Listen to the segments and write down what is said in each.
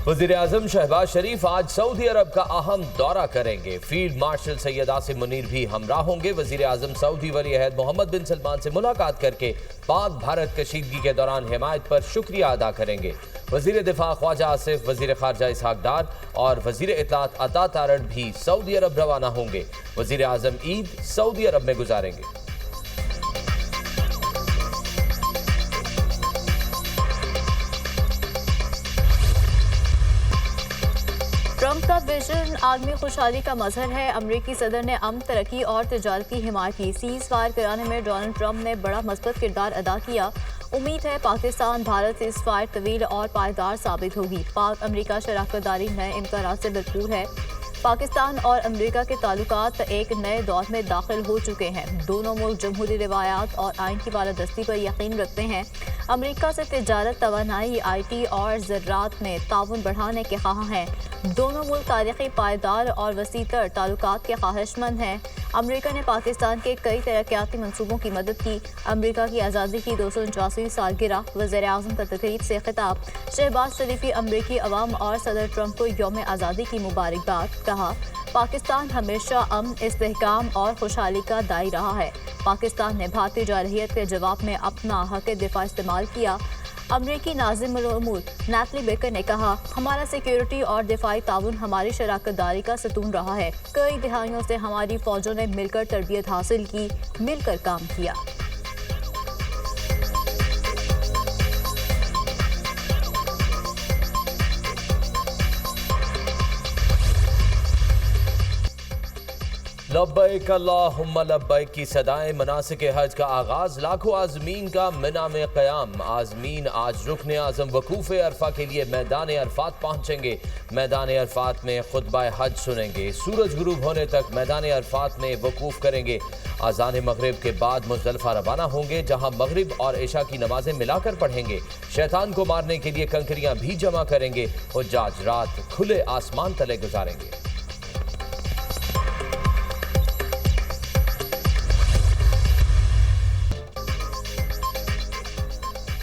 वज़ीर आज़म शहबाज शरीफ आज सऊदी अरब का अहम दौरा करेंगे। फील्ड मार्शल सैयद आसिम मुनीर भी हमरा होंगे। वज़ीर आज़म सऊदी वली अहद मोहम्मद बिन सलमान से मुलाकात करके पाक भारत कशीदगी के दौरान हिमायत पर शुक्रिया अदा करेंगे। वज़ीर दिफा ख्वाजा आसिफ, वज़ीर खारजा इसहाक डार और वज़ीर इत्तलात अता तारड़ भी सऊदी अरब रवाना होंगे। वज़ीर आज़म ईद सऊदी अरब में गुजारेंगे। ट्रंप का विजन आलमी खुशहाली का मजहर है। अमरीकी सदर ने अमन, तरक्की और तजारती हिमायत की। सीज फायर कराने में डोनाल्ड ट्रंप ने बड़ा मस्बत किरदार अदा किया। उम्मीद है पाकिस्तान भारत सीज फायर तवील और पायदार साबित होगी। पाक अमरीका शराकत दारी नए इम्कानात से भरपूर है। पाकिस्तान और अमरीका के ताल्लुकात एक नए दौर में दाखिल हो चुके हैं। दोनों मुल्क जमहूरी रिवायात और आइन की बालादस्ती पर यकीन रखते हैं। अमरीका से तिजारत, तवानाई, IT और ज़राअत में ताउन बढ़ाने के ख्वाह हैं। दोनों मुल्क तारीखी, पायदार और वसीतर ताल्लुकात के ख्वाहिशमंद हैं। अमरीका ने पाकिस्तान के कई तरक्याती मनसूबों की मदद की। अमरीका की आज़ादी की 249वीं सालगिरह, वज़ीर आज़म का तकरीब से खिताब। शहबाज शरीफ की अमरीकी अवाम और सदर ट्रंप को यौम आज़ादी की मुबारकबाद। कहा, पाकिस्तान हमेशा अमन, इस्तेहकाम और खुशहाली का दाई रहा है। पाकिस्तान ने भारतीय जारहियत के जवाब में अपना हक दिफा इस्तेमाल किया। अमरीकी नाज़िम उल-उमूर नैथली बेकर ने कहा, हमारा सिक्योरिटी और दिफाई ताउन हमारी शराकत दारी का सतून रहा है। कई दिहाइयों से हमारी फौजों ने मिलकर तरबियत हासिल की, मिलकर काम किया। लब्बैक अल्लाहुम्मा लब्बैक की सदाएं मनासिक हज का आगाज। लाखों आज़मीन का मिना में क़याम। आज़मीन आज रुकन आज़म वकूफ़ अरफा के लिए मैदान अरफात पहुँचेंगे। मैदान अरफात में खुतबा हज सुनेंगे। सूरज गुरूब होने तक मैदान अरफात में वकूफ़ करेंगे। अज़ान मगरिब के बाद मुज़दलिफ़ा रवाना होंगे, जहाँ मगरिब और इशा की नमाजें मिलाकर पढ़ेंगे। शैतान को मारने के लिए कंकरियाँ भी जमा करेंगे। हुज्जाज रात खुले आसमान तले गुजारेंगे।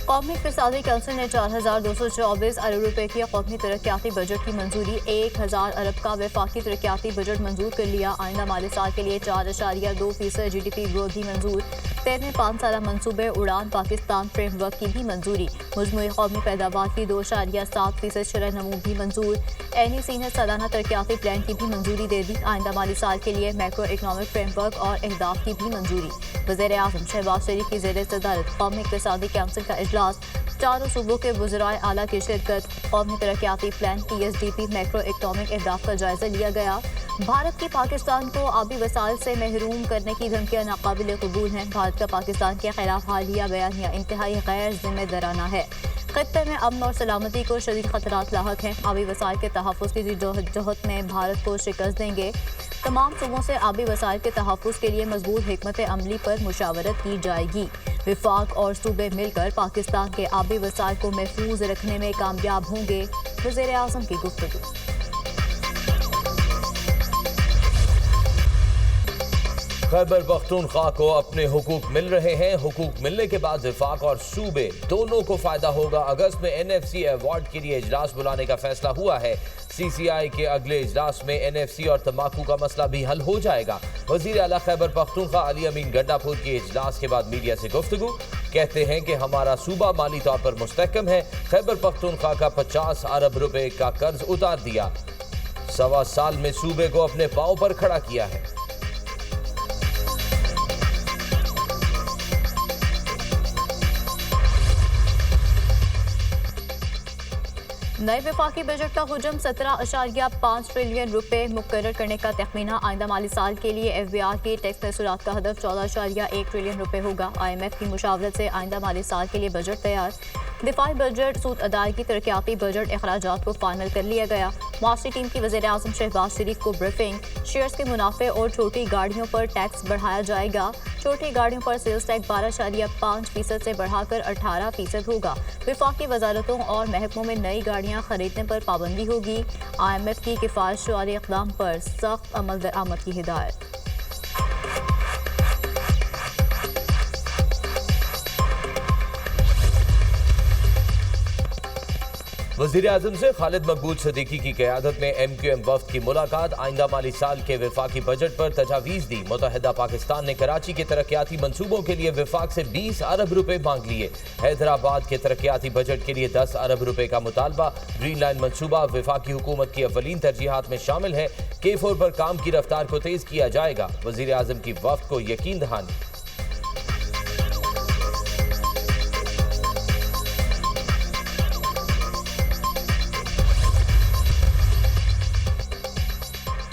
कौमी इक़्तिसादी कौंसिल ने 4,224 अरब रुपए की कौमी तरक्याती बजट की मंजूरी। 1,000 अरब का वफाकी तरक्याती बजट मंजूर कर लिया। आइंदा माली साल के लिए 4.2% GDP ग्रोथ भी मंजूर। 13वें 5 साला मनसूबे उड़ान पाकिस्तान फ्रेमवर्क की भी मंजूरी। मजमूई कौमी पैदावार की 2.7% शरह नमू भी मंजूर। NEC ने सालाना तरक्याती प्लान की भी मंजूरी दे दी। आइंदा माली साल के लिए मैक्रो इकनॉमिक फ्रेमवर्क और अहदाफ की भी मंजूरी। वज़ीर आज़म शहबाज शरीफ की ज़ेर सदारत कौमी इक़्तिसादी कौंसिल का इजलास। चारों सूबों के वज़राए आला की शिरकत। कौमी तरक्याती प्लान PSDP मैक्रो इकनॉमिक अहदाफ का जायजा लिया गया। भारत की पाकिस्तान को आबी वसाइल से महरूम करने की धमकियां नाकाबिल कबूल हैं। भारत का पाकिस्तान के खिलाफ हालिया बयानिया इंतहाई गैर जिम्मेदाराना है। खत्ते में अमन और सलामती को शदीद खतरात लाहक हैं। आबी वसाइल के तहफ़्फ़ुज़ की जद्दोजहद में भारत को शिकस्त देंगे। तमाम सूबों से आबी वसाइल के तहफ़्फ़ुज़ के लिए मजबूत हिकमत अमली पर मुशावरत की जाएगी। विफाक और सूबे मिलकर पाकिस्तान के आबी वसाइल को महफूज रखने में कामयाब होंगे। वज़ीर आज़म की गुफ्तगू। खैबर पख्तूनख्वा को अपने हुकूक मिल रहे हैं। हुकूक मिलने के बाद विफाक और सूबे दोनों को फायदा होगा। अगस्त में NFC अवार्ड के लिए इजलास बुलाने का फैसला हुआ है। CCI के अगले इजलास में NFC और तंबाकू का मसला भी हल हो जाएगा। वज़ीर आला खैबर पख्तूनख्वा अली अमीन गंडापुर के इजलास के बाद मीडिया से गुफ्तगू। कहते हैं कि हमारा सूबा माली तौर पर मुस्तहकम है। खैबर पख्तूनख्वा का 50 अरब रुपए का कर्ज उतार दिया। 1.25 साल में सूबे को अपने पांव पर खड़ा किया है। नए वफाकी बजट का हुजम 17.5 ट्रिलियन रुपए मुकर्रर करने का तखमीना। आइंदा माली साल के लिए FBR की टैक्स महसूलात का हदफ 14.1 ट्रिलियन रुपए होगा। IMF की मुशावरत से आइंदा माली साल के लिए बजट तैयार। दिफाई बजट, सूद अदायगी, तरक्याती बजट अखराजात को फाइनल कर लिया गया। मास्टरी टीम की वज़ीर आज़म शहबाज शरीफ को ब्रीफिंग। शेयर्स के मुनाफे और छोटी गाड़ियों पर टैक्स बढ़ाया जाएगा। छोटी गाड़ियों पर सेल्स टैक्स 12.5% से बढ़ाकर 18% होगा। विफाकी वजारतों और महकमों में नई गाड़ियाँ खरीदने पर पाबंदी होगी। IMF की किफ़ायत वाले इक़दाम पर सख्त अमल दरामद की हिदायत। वज़ीर आज़म से खालिद मकबूल सिद्दीकी की क़यादत में MQM वफ़द की मुलाकात। आइंदा माली साल के वफाकी बजट पर तजावीज़ दी। मुत्तहिदा पाकिस्तान ने कराची के तरक्याती मंसूबों के लिए वफाक से 20 अरब रुपए मांग लिए। हैदराबाद के तरक्याती बजट के लिए 10 अरब रुपए का मुतालबा। ग्रीन लाइन मंसूबा वफाकी हुकूमत की अव्वलीन तरजीहात में शामिल है। K4 पर काम की रफ्तार को तेज किया जाएगा। वज़ीर आज़म की वफ़द को यकीन दहानी।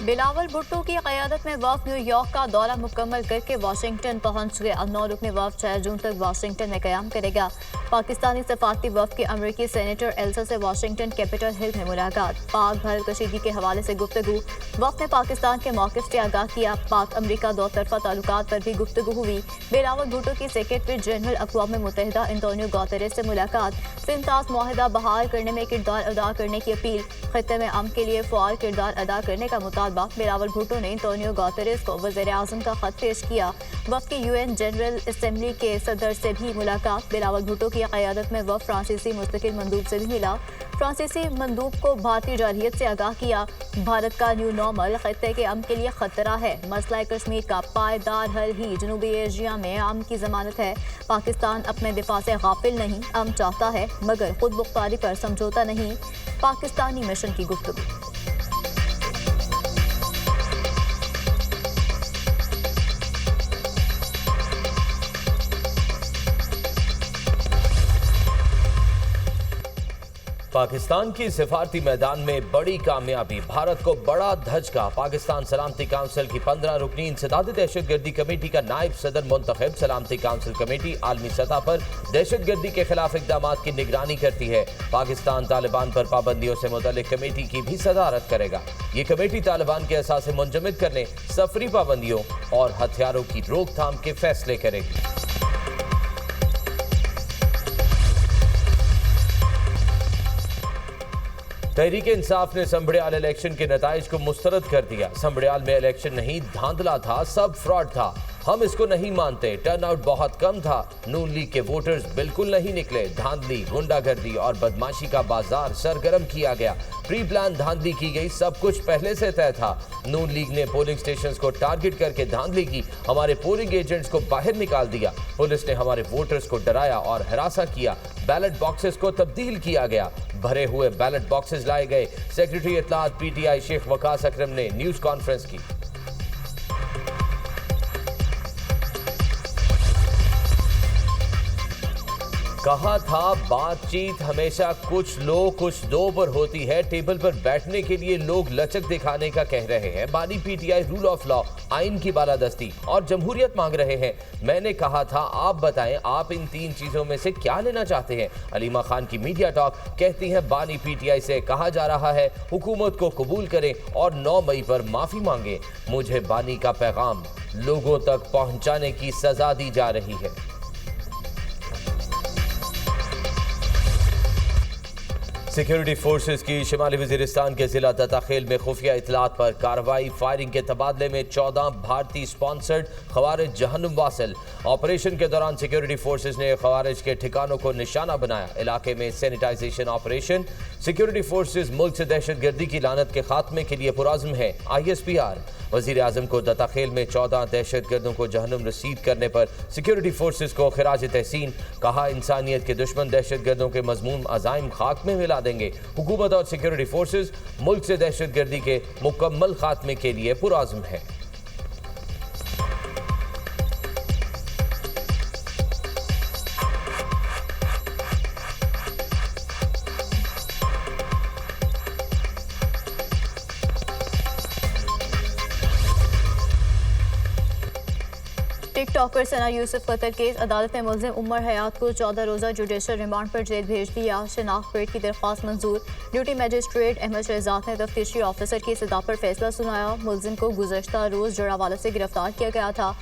बिलावल भुट्टो की क़यादत में वफ़द न्यूयॉर्क का दौरा मुकम्मल करके वाशिंगटन पहुंच गए। 9 रुकनी वफ़द 6 जून तक वाशिंगटन में क़याम करेगा। पाकिस्तानी सफारती वफ़द की अमरीकी सेनेटर एल्सा से वाशिंगटन कैपिटल हिल में मुलाकात। पाक भारत कशीदगी के हवाले से गुफ्तगू। वफ़द ने पाकिस्तान के मौक़िफ़ से आगाह किया। पाक अमरीका दो तरफ़ा ताल्लुकात पर भी गुफ्तगू हुई। बिलावल भुट्टो की सेक्रेटरी जनरल अक़वाम मुत्तहिदा एंटोनियो गुतेरेस से मुलाकात। सिंतास मुआहिदा बहाल करने में किरदार अदा करने की अपील। ख़ित्ते में अमन के लिए फ़आल किरदार अदा करने का मुतालबा। बिलावल भुट्टो ने एंटोनियो गुतेरेस को वज़ीर आज़म का ख़त पेश किया। वफ़द की UN जनरल असम्बली के सदर से भी मुलाकात। बिलावल भुट्टो की क़यादत में वफ़द फ्रांसीसी मुस्तकिल मंदूब से भी मिला। फ्रांसीसी मंदूब को भारतीय जारहियत से आगाह किया। भारत का न्यू नॉर्मल ख़ित्ते के अमन के लिए ख़तरा है। मसला कश्मीर का पायदार हल ही जनूबी एशिया में अमन की ज़मानत है। पाकिस्तान अपने दिफा से गाफिल नहीं, अमन चाहता है मगर खुद मुख्तारी पर समझौता नहीं। पाकिस्तानी मिशन की गुफ्तगू। पाकिस्तान की सिफारती मैदान में बड़ी कामयाबी। भारत को बड़ा धचका। पाकिस्तान सलामती काउंसिल की 15 रुकनी इंसदाद दहशतगर्दी कमेटी का नायब सदर मुंतखब। सलामती काउंसिल कमेटी आलमी सतह पर दहशतगर्दी के खिलाफ इकदाम की निगरानी करती है। पाकिस्तान तालिबान पर पाबंदियों से मुतल्लिक कमेटी की भी सदारत करेगा। ये कमेटी तालिबान के असासे मुंजमद करने, सफरी पाबंदियों और हथियारों की रोकथाम के फैसले करेगी। तहरीक इंसाफ ने संभड़ियाल इलेक्शन के नताइज को मुस्तरद कर दिया। संभड़ियाल में इलेक्शन नहीं धांधला था, सब फ्रॉड था। हम इसको नहीं मानते। टर्नआउट बहुत कम था। नून लीग के वोटर्स बिल्कुल नहीं निकले। धांधली, गुंडागर्दी और बदमाशी का बाजार सरगर्म किया गया। प्री प्लान धांधली की गई। सब कुछ पहले से तय था। नून लीग ने पोलिंग स्टेशंस को टारगेट करके धांधली की। हमारे पोलिंग एजेंट्स को बाहर निकाल दिया। पुलिस ने हमारे वोटर्स को डराया और हरासा किया। बैलेट बॉक्सेस को तब्दील किया गया। भरे हुए बैलेट बॉक्सेस लाए गए। सेक्रेटरी इत्तलात PTI शेख वकास अकरम ने न्यूज कॉन्फ्रेंस की। कहा था बातचीत हमेशा कुछ लो कुछ दो पर होती है। टेबल पर बैठने के लिए लोग लचक दिखाने का कह रहे हैं। बानी PTI रूल ऑफ लॉ, आइन की बालादस्ती और जमहूरियत मांग रहे हैं। मैंने कहा था आप बताएं आप इन 3 चीजों में से क्या लेना चाहते हैं। अलीमा खान की मीडिया टॉक कहती हैं बानी PTI से कहा जा रहा है हुकूमत को कबूल करें और 9 मई पर माफी मांगे। मुझे बानी का पैगाम लोगों तक पहुंचाने की सजा दी जा रही है। सिक्योरिटी फोर्सेस की शिमाली वजीरिस्तान के जिला दताखेल में खुफिया इतलात पर कार्रवाई। फायरिंग के तबादले में 14 भारतीय स्पॉन्सर्ड खवारिज जहन्नुम वासिल। ऑपरेशन के दौरान सिक्योरिटी फोर्सेस ने खवारिज के ठिकानों को निशाना बनाया। इलाके में सैनिटाइजेशन ऑपरेशन। सिक्योरिटी फोर्सेस मुल्क से दहशतगर्दी की लानत के खात्मे के लिए पुरआज़्म है। ISPR वज़ीर आज़म को दताखेल में 14 दहशतगर्दों को जहन्नुम रसीद करने पर सिक्योरिटी फोर्सेस को खिराज तहसीन। कहा इंसानियत के दुश्मन दहशतगर्दों के मज़मूम अज़ाइम खाक में मिला देंगे। हुकूमत और सिक्योरिटी फोर्सेस मुल्क से दहशतगर्दी के मुकम्मल खात्मे के लिए पुरआज़्म है। टिकटॉकर सना यूसुफ कत्ल केस अदालत ने मुल्जिम उमर हयात को 14 रोज़ा जुडिशल रिमांड पर जेल भेज दिया। शनाख्त पेट की दरख्वास्त मंजूर। ड्यूटी मजिस्ट्रेट अहमद शहजाद ने तफ्तीशी ऑफिसर की सदा पर फैसला सुनाया। मुल्जिम को गुज़श्ता रोज़ जड़ावाला से गिरफ्तार किया गया था।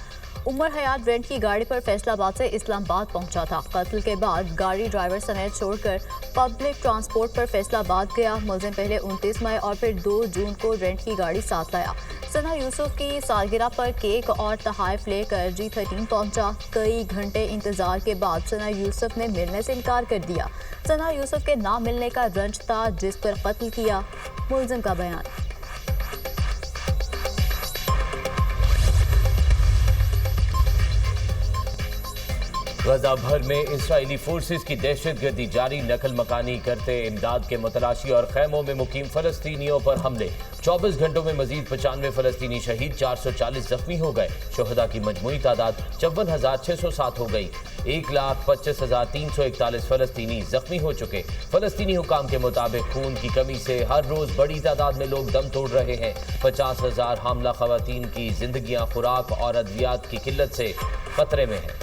उमर हयात रेंट की गाड़ी पर फैसलाबाद से इस्लामाबाद पहुंचा था। कत्ल के बाद गाड़ी ड्राइवर समेत छोड़कर पब्लिक ट्रांसपोर्ट पर फैसलाबाद गया। मुलजिम पहले 29 मई और फिर 2 जून को रेंट की गाड़ी साथ लाया। सना यूसुफ की सालगिरह पर केक और तोहफे लेकर G13 पहुंचा। कई घंटे इंतजार के बाद सना यूसुफ ने मिलने से इनकार कर दिया। सना यूसुफ के ना मिलने का रंज था जिस पर कत्ल किया। मुलजिम का बयान। गजा भर में इसराइली फोर्सेस की दहशतगर्दी जारी। नकल मकानी करते इमदाद के मुतलाशी और खैमों में मुकीम फलस्तीनियों पर हमले। 24 घंटों में मजीद 95 फलस्तीनी शहीद, 440 जख्मी हो गए। शोहदा की मजमूई तादाद 54,607 हो गई। 1,25,341 फलस्तीनी जख्मी हो चुके। फलस्तीनी हुकाम के मुताबिक खून की कमी से हर रोज बड़ी तादाद में लोग दम तोड़ रहे हैं। 50,000 हामला खवातीन की जिंदगियां खुराक और अद्वियात की किल्लत से खतरे में हैं।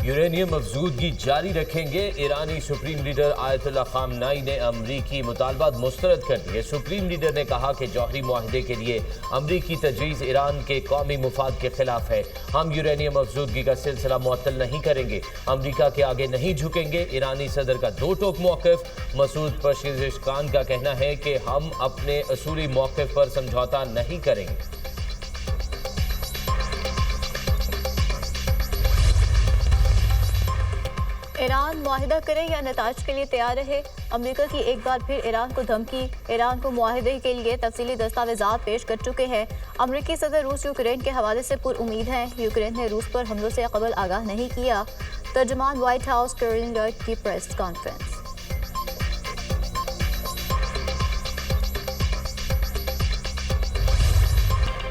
यूरेनियम अफजूदगी जारी रखेंगे। ईरानी सुप्रीम लीडर आयतुल्लाह खामनाई ने अमरीकी मुतालबात मुस्तरद कर दिए। सुप्रीम लीडर ने कहा कि जौहरी मुआहदे के लिए अमरीकी तजवीज़ ईरान के कौमी मुफाद के खिलाफ है। हम यूरेनियम अफजूदगी का सिलसिला मुअत्तल नहीं करेंगे, अमरीका के आगे नहीं झुकेंगे। ईरानी सदर का दो टोक मौक़िफ़। मसूद पेज़ेशकियान का कहना है कि हम अपने असूली मौक़िफ़ पर समझौता नहीं करेंगे। ईरान मुआहिदा करे या नताज के लिए तैयार रहे। अमेरिका की एक बार फिर ईरान को धमकी। ईरान को मुआहिदे के लिए तफसीली दस्तावेजात पेश कर चुके हैं। अमेरिकी सदर रूस यूक्रेन के हवाले से पुरउम्मीद हैं। यूक्रेन ने रूस पर हमलों से कबल आगाह नहीं किया। तर्जुमान व्हाइट हाउस कैरोलिन लेविट की प्रेस कॉन्फ्रेंस।